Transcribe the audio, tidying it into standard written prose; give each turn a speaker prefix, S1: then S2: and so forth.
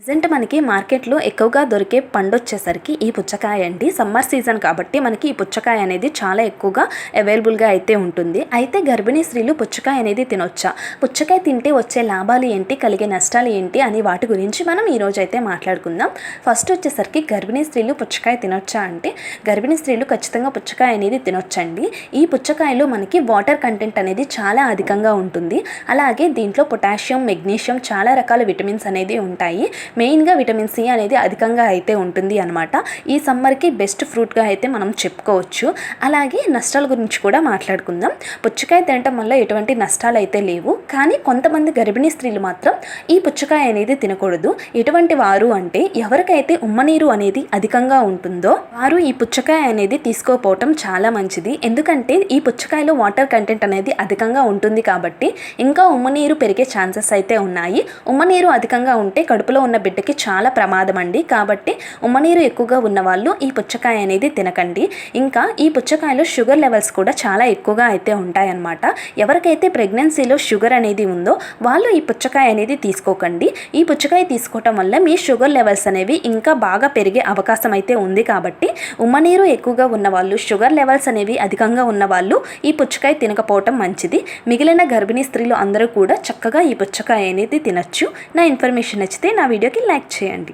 S1: Present మనకి మార్కెట్లో ఎక్కువగా దొరికే పండు వచ్చేసరికి ఈ పుచ్చకాయ అండి. సమ్మర్ సీజన్ కాబట్టి మనకి ఈ పుచ్చకాయ అనేది చాలా ఎక్కువగా అవైలబుల్గా అయితే ఉంటుంది. అయితే గర్భిణీ స్త్రీలు పుచ్చకాయ అనేది తినొచ్చా, పుచ్చకాయ తింటే వచ్చే లాభాలు ఏంటి, కలిగే నష్టాలు ఏంటి అని వాటి గురించి మనం ఈరోజు అయితే మాట్లాడుకుందాం. ఫస్ట్ వచ్చేసరికి గర్భిణీ స్త్రీలు పుచ్చకాయ తినొచ్చా అంటే గర్భిణీ స్త్రీలు ఖచ్చితంగా పుచ్చకాయ అనేది తినొచ్చండి. ఈ పుచ్చకాయలో మనకి వాటర్ కంటెంట్ అనేది చాలా అధికంగా ఉంటుంది. అలాగే దీంట్లో పొటాషియం, మెగ్నీషియం, చాలా రకాల విటమిన్స్ అనేది ఉంటాయి. మెయిన్గా విటమిన్ సి అనేది అధికంగా అయితే ఉంటుంది అనమాట. ఈ సమ్మర్కి బెస్ట్ ఫ్రూట్గా అయితే మనం చెప్పుకోవచ్చు. అలాగే నష్టాల గురించి కూడా మాట్లాడుకుందాం. పుచ్చకాయ తినటం వల్ల ఎటువంటి నష్టాలు అయితే లేవు, కానీ కొంతమంది గర్భిణీ స్త్రీలు మాత్రం ఈ పుచ్చకాయ అనేది తినకూడదు. ఎటువంటి వారు అంటే ఎవరికైతే ఉమ్మనీరు అనేది అధికంగా ఉంటుందో వారు ఈ పుచ్చకాయ అనేది తీసుకోకపోవటం చాలా మంచిది. ఎందుకంటే ఈ పుచ్చకాయలో వాటర్ కంటెంట్ అనేది అధికంగా ఉంటుంది కాబట్టి ఇంకా ఉమ్మనీరు పెరిగే ఛాన్సెస్ అయితే ఉన్నాయి. ఉమ్మనీరు అధికంగా ఉంటే కడుపులో ఉన్న బిడ్డకి చాలా ప్రమాదం అండి. కాబట్టి ఉమ్మనీరు ఎక్కువగా ఉన్న వాళ్ళు ఈ పుచ్చకాయ అనేది తినకండి. ఇంకా ఈ పుచ్చకాయలో షుగర్ లెవెల్స్ కూడా చాలా ఎక్కువగా అయితే ఉంటాయన్నమాట. ఎవరికైతే ప్రెగ్నెన్సీలో షుగర్ అనేది ఉందో వాళ్ళు ఈ పుచ్చకాయ అనేది తీసుకోకండి. ఈ పుచ్చకాయ తీసుకోవటం వల్ల మీ షుగర్ లెవెల్స్ అనేవి ఇంకా బాగా పెరిగే అవకాశం అయితే ఉంది. కాబట్టి ఉమ్మనీరు ఎక్కువగా ఉన్న వాళ్ళు, షుగర్ లెవెల్స్ అనేవి అధికంగా ఉన్న వాళ్ళు ఈ పుచ్చకాయ తినకపోవటం మంచిది. మిగిలిన గర్భిణీ స్త్రీలు అందరూ కూడా చక్కగా ఈ పుచ్చకాయ అనేది తినచ్చు. నా ఇన్ఫర్మేషన్ నచ్చితే నా వీడియోకి లైక్ చేయండి.